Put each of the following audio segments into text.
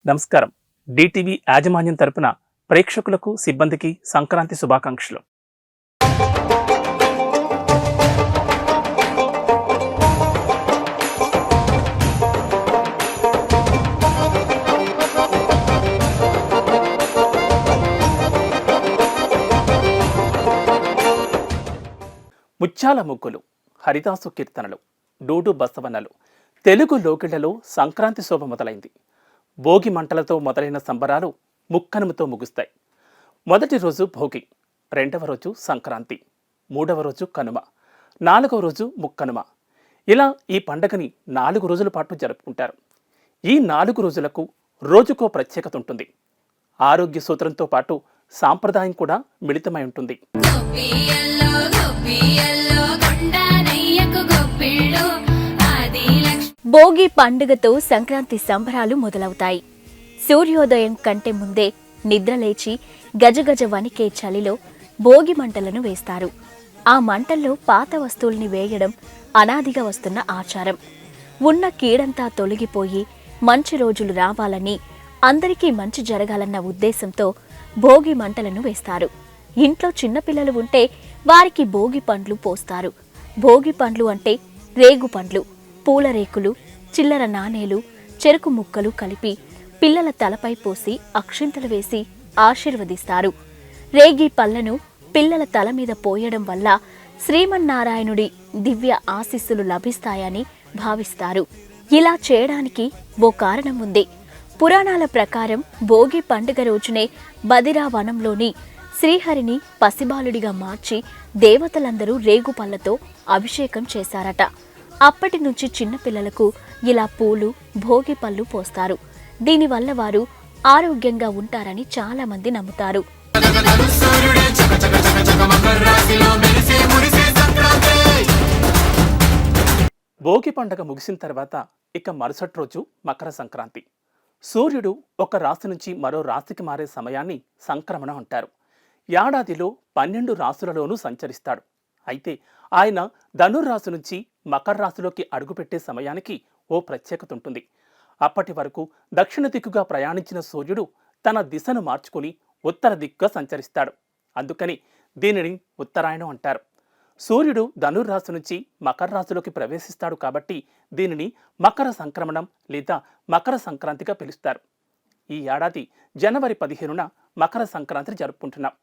నమస్కారం. డిటివి యాజమాన్యం తరపున ప్రేక్షకులకు, సిబ్బందికి సంక్రాంతి శుభాకాంక్షలు. ముత్యాల ముగ్గులు, హరిదాసు కీర్తనలు, డూడు బసవన్నలు, తెలుగు లోకిళ్లలో సంక్రాంతి శోభ మొదలైంది. భోగి మంటలతో మొదలైన సంబరాలు ముక్కనుమతో ముగుస్తాయి. మొదటి రోజు భోగి, రెండవ రోజు సంక్రాంతి, మూడవ రోజు కనుమ, నాలుగవ రోజు ముక్కనుమ. ఇలా ఈ పండగని 4 రోజుల పాటు జరుపుకుంటారు. ఈ 4 రోజులకు రోజుకో ప్రత్యేకత ఉంటుంది. ఆరోగ్య సూత్రంతో పాటు సాంప్రదాయం కూడా మిళితమై ఉంటుంది. భోగి పండుగతో సంక్రాంతి సంబరాలు మొదలవుతాయి. సూర్యోదయం కంటే ముందే నిద్రలేచి గజగజ వణికే చలిలో భోగి మంటలను వేస్తారు. ఆ మంటల్లో పాత వస్తువుల్ని వేయడం అనాదిగా వస్తున్న ఆచారం. ఉన్న కీడంతా తొలగిపోయి మంచి రోజులు రావాలని, అందరికీ మంచి జరగాలన్న ఉద్దేశంతో భోగి మంటలను వేస్తారు. ఇంట్లో చిన్నపిల్లలు ఉంటే వారికి భోగి పండ్లు పోస్తారు. భోగి పండ్లు అంటే రేగు పండ్లు, పూల రేకులు, చిల్లర నాణేలు, చెరుకు ముక్కలు కలిపి పిల్లల తలపై పోసి అక్షింతలు వేసి ఆశీర్వదిస్తారు. రేగి పళ్లను పిల్లల తల మీద పోయడం వల్ల శ్రీమన్నారాయణుడి దివ్య ఆశీస్సులు లభిస్తాయని భావిస్తారు. ఇలా చేయడానికి ఓ కారణం ఉంది. పురాణాల ప్రకారం భోగి పండుగ రోజునే బదిరా వనంలోని శ్రీహరిని పసిబాలుడిగా మార్చి దేవతలందరూ రేగు పళ్లతో అభిషేకం చేశారట. అప్పటి నుంచి చిన్నపిల్లలకు ఇలా పూలు, భోగి పళ్ళు పోస్తారు. దీనివల్ల వారు ఆరోగ్యంగా ఉంటారని చాలా మంది నమ్ముతారు. భోగి పండగ ముగిసిన తర్వాత ఇక మరుసటి రోజు మకర సంక్రాంతి. సూర్యుడు ఒక రాశి నుంచి మరో రాశికి మారే సమయాన్ని సంక్రమణ అంటారు. ఏడాదిలో 12 రాశులలోనూ సంచరిస్తాడు. అయితే ఆయన ధనుర్రాశి నుంచి మకర రాశిలోకి అడుగుపెట్టే సమయానికి ఓ ప్రత్యేకత ఉంటుంది. అప్పటి వరకు దక్షిణ దిక్కుగా ప్రయాణించిన సూర్యుడు తన దిశను మార్చుకుని ఉత్తర దిక్కుగా సంచరిస్తాడు. అందుకని దీనిని ఉత్తరాయణం అంటారు. సూర్యుడు ధనుర్రాశి నుంచి మకర రాశిలోకి ప్రవేశిస్తాడు కాబట్టి దీనిని మకర సంక్రమణం లేదా మకర సంక్రాంతిగా పిలుస్తారు. ఈ ఏడాది జనవరి 15న మకర సంక్రాంతి జరుపుకుంటున్నాం.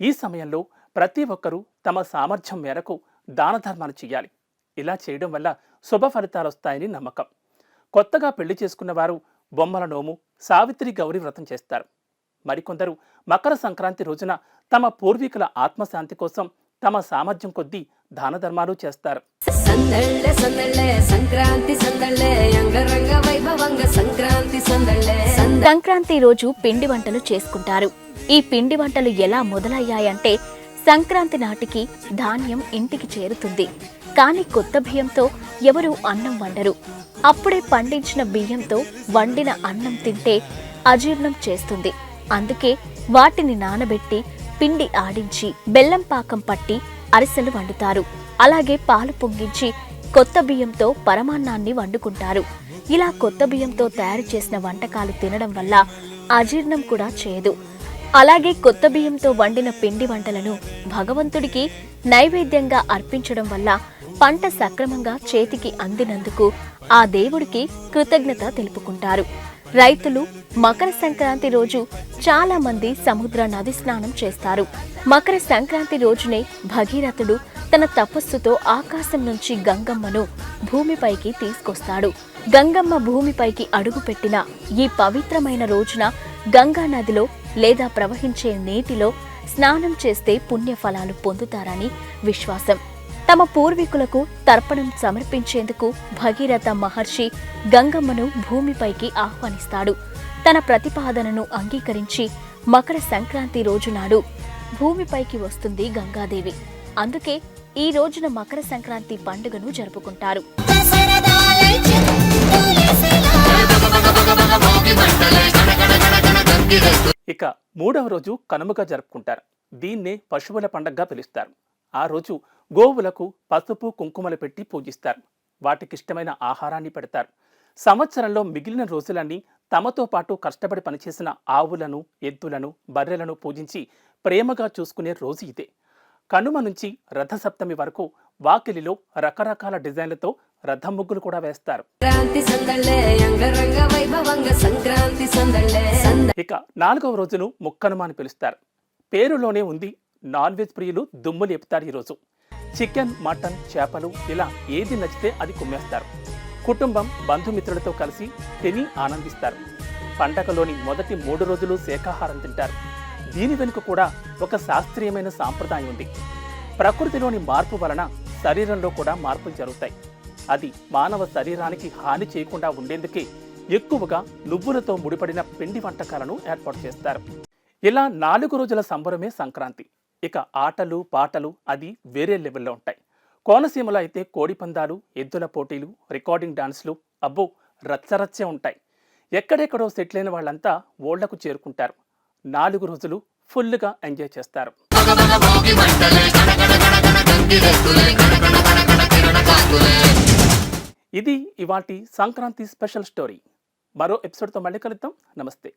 ఈ సమయంలో ప్రతి ఒక్కరూ తమ సామర్థ్యం మేరకు దాన ధర్మాలు చేయాలి. ఇలా చేయడం వల్ల శుభ ఫలితాలు వస్తాయని నమ్మకం. కొత్తగా పెళ్లి చేసుకున్న వారు బొమ్మల నోము, సావిత్రి గౌరీ వ్రతం చేస్తారు. మరికొందరు మకర సంక్రాంతి రోజున తమ పూర్వీకుల ఆత్మశాంతి కోసం తమ సామర్థ్యం కొద్దీ దాన ధర్మాలు చేస్తారు. సంక్రాంతి రోజు పిండి వంటలు చేసుకుంటారు. ఈ పిండి వంటలు ఎలా మొదలయ్యాయంటే, సంక్రాంతి నాటికి ధాన్యం ఇంటికి చేరుతుంది. కానీ కొత్త బియ్యంతో ఎవరూ అన్నం వండరు. అప్పుడే పండించిన బియ్యంతో వండిన అన్నం తింటే అజీర్ణం చేస్తుంది. అందుకే వాటిని నానబెట్టి పిండి ఆడించి బెల్లం పాకం పట్టి అరిసెలు వండుతారు. అలాగే పాలు పొంగించి కొత్త బియ్యంతో పరమాన్నాన్ని వండుకుంటారు. ఇలా కొత్త బియ్యంతో తయారు చేసిన వంటకాలు తినడం వల్ల అజీర్ణం కూడా చేయదు. అలాగే కొత్త బియ్యంతో వండిన పిండి వంటలను భగవంతుడికి నైవేద్యంగా అర్పించడం వల్ల పంట సక్రమంగా చేతికి అందినందుకు ఆ దేవుడికి కృతజ్ఞత తెలుపుకుంటారు. రైతులు మకర సంక్రాంతి రోజు చాలా మంది సముద్ర నది స్నానం చేస్తారు. మకర సంక్రాంతి రోజునే భగీరథుడు తన తపస్సుతో ఆకాశం నుంచి గంగమ్మను భూమిపైకి తీసుకొస్తాడు. గంగమ్మ భూమిపైకి అడుగుపెట్టిన ఈ పవిత్రమైన రోజున గంగా నదిలో లేదా ప్రవహించే నీటిలో స్నానం చేస్తే పుణ్యఫలాలు పొందుతారని విశ్వాసం. తమ పూర్వీకులకు తర్పణం సమర్పించేందుకు భగీరథ మహర్షి గంగమ్మను భూమిపైకి ఆహ్వానిస్తాడు. తన ప్రతిపాదనను అంగీకరించి మకర సంక్రాంతి రోజునాడు భూమిపైకి వస్తుంది గంగాదేవి. అందుకే ఈ రోజున మకర సంక్రాంతి పండుగను జరుపుకుంటారు. ఇక మూడవ రోజు కనుమగా జరుపుకుంటారు. దీన్నే పశువుల పండగగా పిలుస్తారు. ఆ రోజు గోవులకు పసుపు కుంకుమలు పెట్టి పూజిస్తారు. వాటికిష్టమైన ఆహారాన్ని పెడతారు. సంవత్సరంలో మిగిలిన రోజులన్నీ తమతో పాటు కష్టపడి పనిచేసిన ఆవులను, ఎద్దులను, బర్రెలను పూజించి ప్రేమగా చూసుకునే రోజు ఇదే. కనుమ నుంచి రథసప్తమి వరకు వాకిలిలో రకరకాల డిజైన్లతో రథం ముగ్గులు కూడా వేస్తారు. ఇక 4వ రోజును ముక్కనుమ అని పిలుస్తారు. పేరులోనే ఉంది, నాన్ వెజ్ ప్రియులు దుమ్ము లేపుతారు. ఈరోజు చికెన్, మటన్, చేపలు ఇలా ఏది నచ్చితే అది కుమ్మేస్తారు. కుటుంబం, బంధుమిత్రులతో కలిసి తిని ఆనందిస్తారు. పండగలోని మొదటి 3 రోజులు శాకాహారం తింటారు. దీని వెనుక కూడా ఒక శాస్త్రీయమైన సాంప్రదాయం ఉంది. ప్రకృతిలోని మార్పు వలన శరీరంలో కూడా మార్పులు జరుగుతాయి. అది మానవ శరీరానికి హాని చేయకుండా ఉండేందుకే ఎక్కువగా నువ్వులతో ముడిపడిన పిండి వంటకాలను ఏర్పాటు చేస్తారు. ఇలా 4 రోజుల సంబరమే సంక్రాంతి. ఇక ఆటలు, పాటలు అది వేరే లెవెల్లో ఉంటాయి. కోనసీమలో అయితే కోడిపందాలు, ఎద్దుల పోటీలు, రికార్డింగ్ డాన్స్లు అబ్బో రచ్చరచ్చే ఉంటాయి. ఎక్కడెక్కడో సెటిల్ అయిన వాళ్ళంతా ఓళ్లకు చేరుకుంటారు. 4 రోజులు ఫుల్గా ఎంజాయ్ చేస్తారు. ఇది ఇవాల్టి సంక్రాంతి స్పెషల్ స్టోరీ. మరో ఎపిసోడ్తో మళ్ళీ కలుద్దాం. నమస్తే.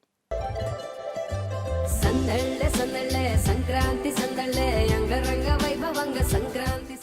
సందళ్ళే సంక్రాంతి సందళ్ళే అంగరంగ వైభవంగ సంక్రాంతి.